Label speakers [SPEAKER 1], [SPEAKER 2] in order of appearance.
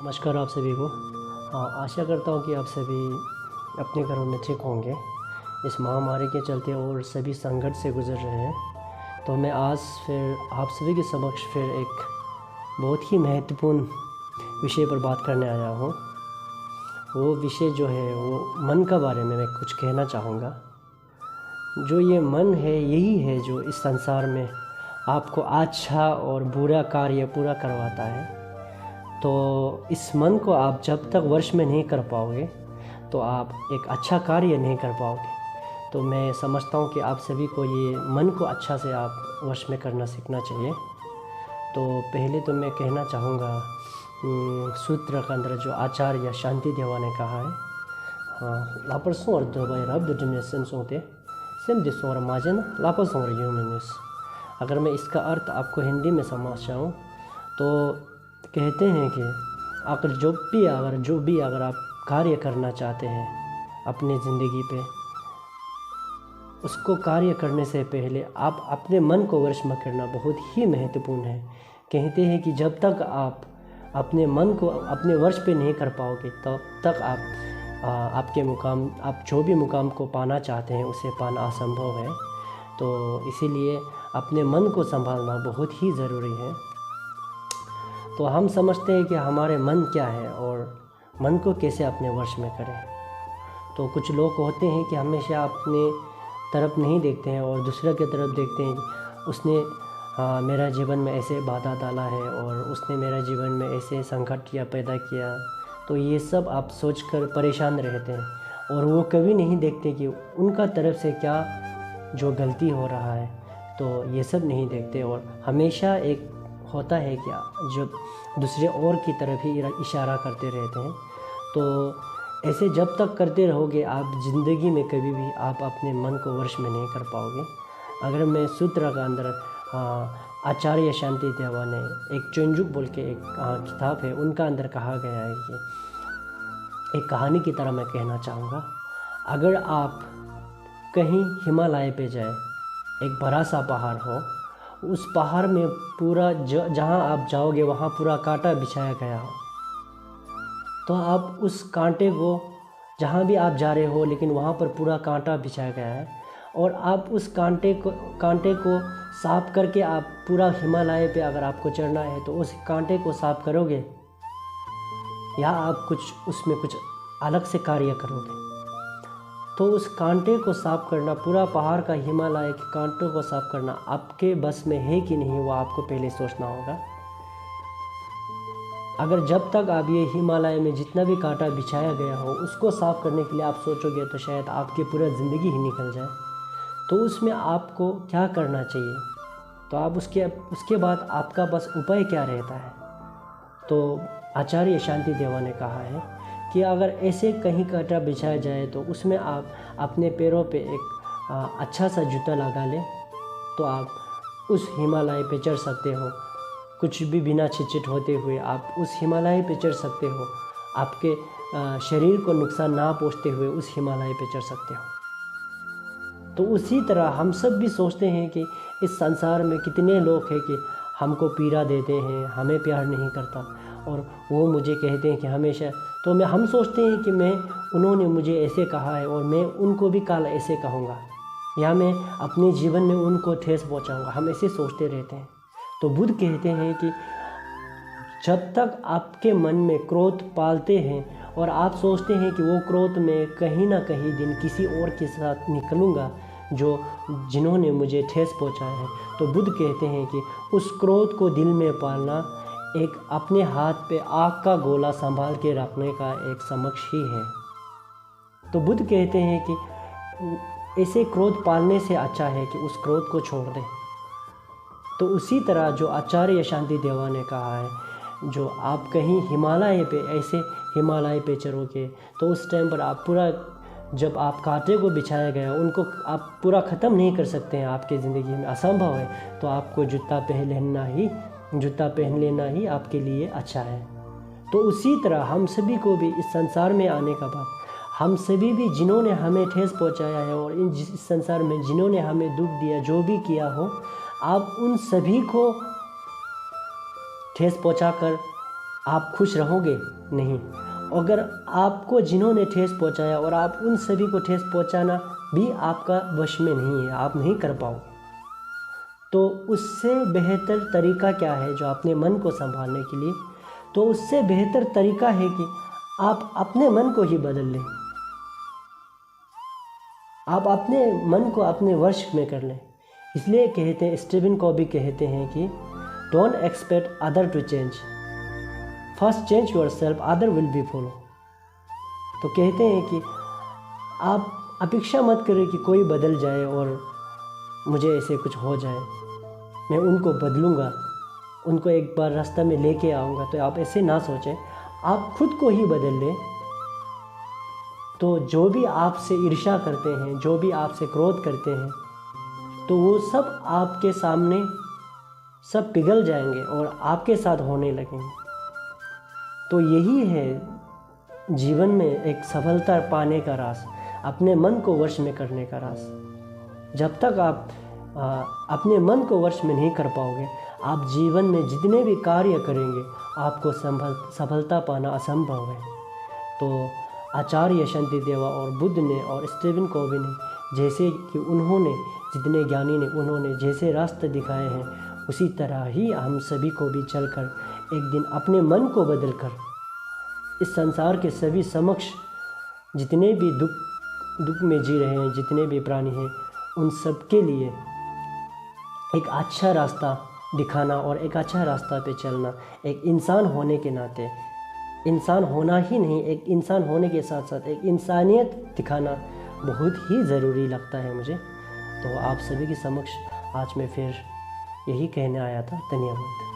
[SPEAKER 1] नमस्कार आप सभी को। आशा करता हूँ कि आप सभी अपने घरों में ठीक होंगे। इस महामारी के चलते और सभी संकट से गुजर रहे हैं, तो मैं आज फिर आप सभी के समक्ष फिर एक बहुत ही महत्वपूर्ण विषय पर बात करने आया हूँ। वो विषय जो है वो मन का बारे में मैं कुछ कहना चाहूँगा। जो ये मन है यही है जो इस संसार में आपको अच्छा और बुरा कार्य पूरा करवाता है। तो इस मन को आप जब तक वश में नहीं कर पाओगे तो आप एक अच्छा कार्य नहीं कर पाओगे। तो मैं समझता हूँ कि आप सभी को ये मन को अच्छा से आप वश में करना सीखना चाहिए। तो पहले तो मैं कहना चाहूँगा सूत्र के अंदर जो आचार्य शांति देवा ने कहा है, लापरसों और दबाई रब डिमिनेशन सोते सेम दिसों और माजन लापरसों और ह्यूमनिस। अगर मैं इसका अर्थ आपको हिंदी में समझ जाऊँ तो कहते हैं कि अगर जो भी अगर आप कार्य करना चाहते हैं अपनी ज़िंदगी पे, उसको कार्य करने से पहले आप अपने मन को वश में करना बहुत ही महत्वपूर्ण है। कहते हैं कि जब तक आप अपने मन को अपने वश पे नहीं कर पाओगे तब तक आप जो भी मुकाम को पाना चाहते हैं उसे पाना असंभव है। तो इसीलिए अपने मन को संभालना बहुत ही ज़रूरी है। तो हम समझते हैं कि हमारे मन क्या है और मन को कैसे अपने वश में करें। तो कुछ लोग होते हैं कि हमेशा अपने तरफ नहीं देखते हैं और दूसरे की तरफ देखते हैं कि उसने मेरा जीवन में ऐसे बाधा डाला है और उसने मेरा जीवन में ऐसे संकट या पैदा किया। तो ये सब आप सोचकर परेशान रहते हैं और वो कभी नहीं देखते कि उनका तरफ से क्या जो गलती हो रहा है। तो ये सब नहीं देखते और हमेशा एक होता है कि जो दूसरे और की तरफ ही इशारा करते रहते हैं। तो ऐसे जब तक करते रहोगे आप ज़िंदगी में कभी भी आप अपने मन को वश में नहीं कर पाओगे। अगर मैं सूत्र का अंदर आचार्य शांति देवा ने एक चुंजुक बोल के एक किताब है, उनका अंदर कहा गया है कि एक कहानी की तरह मैं कहना चाहूँगा। अगर आप कहीं हिमालय पे जाए, एक बड़ा सा पहाड़ हो, उस पहाड़ में पूरा जहाँ आप जाओगे वहाँ पूरा कांटा बिछाया गया हो, तो आप उस कांटे को जहाँ भी आप जा रहे हो लेकिन वहाँ पर पूरा कांटा बिछाया गया है और आप उस कांटे को साफ करके आप पूरा हिमालय पे अगर आपको चढ़ना है तो उस कांटे को साफ करोगे या आप उसमें कुछ अलग से कार्य करोगे। तो उस कांटे को साफ करना, पूरा पहाड़ का हिमालय के कांटों को साफ करना आपके बस में है कि नहीं, वो आपको पहले सोचना होगा। अगर जब तक आप ये हिमालय में जितना भी कांटा बिछाया गया हो उसको साफ करने के लिए आप सोचोगे तो शायद आपकी पूरा ज़िंदगी ही निकल जाए। तो उसमें आपको क्या करना चाहिए, तो आप उसके बाद आपका बस उपाय क्या रहता है। तो आचार्य शांति देवा ने कहा है कि अगर ऐसे कहीं कांटा बिछाया जाए तो उसमें आप अपने पैरों पे एक अच्छा सा जूता लगा लें तो आप उस हिमालय पे चढ़ सकते हो। कुछ भी बिना छिटचिट होते हुए आप उस हिमालय पे चढ़ सकते हो। आपके शरीर को नुकसान ना पहुँचते हुए उस हिमालय पे चढ़ सकते हो। तो उसी तरह हम सब भी सोचते हैं कि इस संसार में कितने लोग हैं कि हमको पीड़ा देते हैं, हमें प्यार नहीं करता और वो मुझे कहते हैं कि हमेशा, तो हम सोचते हैं कि उन्होंने मुझे ऐसे कहा है और मैं उनको भी कल ऐसे कहूँगा या मैं अपने जीवन में उनको ठेस पहुँचाऊँगा। हम ऐसे सोचते रहते हैं। तो बुद्ध कहते हैं कि जब तक आपके मन में क्रोध पालते हैं और आप सोचते हैं कि वो क्रोध में कहीं ना कहीं दिन किसी और के साथ निकलूँगा जिन्होंने मुझे ठेस पहुँचाया है, तो बुद्ध कहते हैं कि उस क्रोध को दिल में पालना एक अपने हाथ पे आग का गोला संभाल के रखने का एक समक्ष ही है। तो बुद्ध कहते हैं कि ऐसे क्रोध पालने से अच्छा है कि उस क्रोध को छोड़ दें। तो उसी तरह जो आचार्य शांति देवा ने कहा है, जो आप कहीं हिमालय पे चढ़ोगे तो उस टाइम पर आप पूरा, जब आप कांटे को बिछाया गया उनको आप पूरा ख़त्म नहीं कर सकते हैं, आपके ज़िंदगी में असंभव है। तो आपको जूता पहन लेना ही आपके लिए अच्छा है। तो उसी तरह हम सभी को भी इस संसार में आने का बाद हम सभी भी जिन्होंने हमें ठेस पहुंचाया है और इस संसार में जिन्होंने हमें दुख दिया, जो भी किया हो, आप उन सभी को ठेस पहुंचाकर आप खुश रहोगे? नहीं। अगर आपको जिन्होंने ठेस पहुंचाया और आप उन सभी को ठेस पहुंचाना भी आपका वश में नहीं है, आप नहीं कर पाओ, तो उससे बेहतर तरीका क्या है जो अपने मन को संभालने के लिए? तो उससे बेहतर तरीका है कि आप अपने मन को ही बदल लें। आप अपने मन को अपने वश में कर लें। इसलिए कहते हैं, स्टीवन कॉवी कहते हैं कि don't expect other to change, first change yourself, other will be follow. तो कहते हैं कि आप अपेक्षा मत करें कि कोई बदल जाए और मुझे ऐसे कुछ हो जाए, मैं उनको बदलूंगा, उनको एक बार रास्ता में लेके आऊँगा। तो आप ऐसे ना सोचें, आप खुद को ही बदल लें। तो जो भी आपसे ईर्ष्या करते हैं, जो भी आपसे क्रोध करते हैं, तो वो सब आपके सामने सब पिघल जाएंगे और आपके साथ होने लगेंगे। तो यही है जीवन में एक सफलता पाने का राज, अपने मन को वश में करने का राज। जब तक आप अपने मन को वश में नहीं कर पाओगे, आप जीवन में जितने भी कार्य करेंगे आपको सफलता पाना असंभव है। तो आचार्य शंतिदेवा और बुद्ध ने और स्टीवन कॉवी ने, जैसे कि उन्होंने, जितने ज्ञानी ने, उन्होंने जैसे रास्ते दिखाए हैं, उसी तरह ही हम सभी को भी चलकर एक दिन अपने मन को बदलकर इस संसार के सभी समक्ष जितने भी दुख में जी रहे हैं, जितने भी प्राणी हैं, उन सब के लिए एक अच्छा रास्ता दिखाना और एक अच्छा रास्ता पे चलना, एक इंसान होने के नाते, इंसान होना ही नहीं, एक इंसान होने के साथ साथ एक इंसानियत दिखाना बहुत ही ज़रूरी लगता है मुझे। तो आप सभी के समक्ष आज मैं फिर यही कहने आया था। धन्यवाद।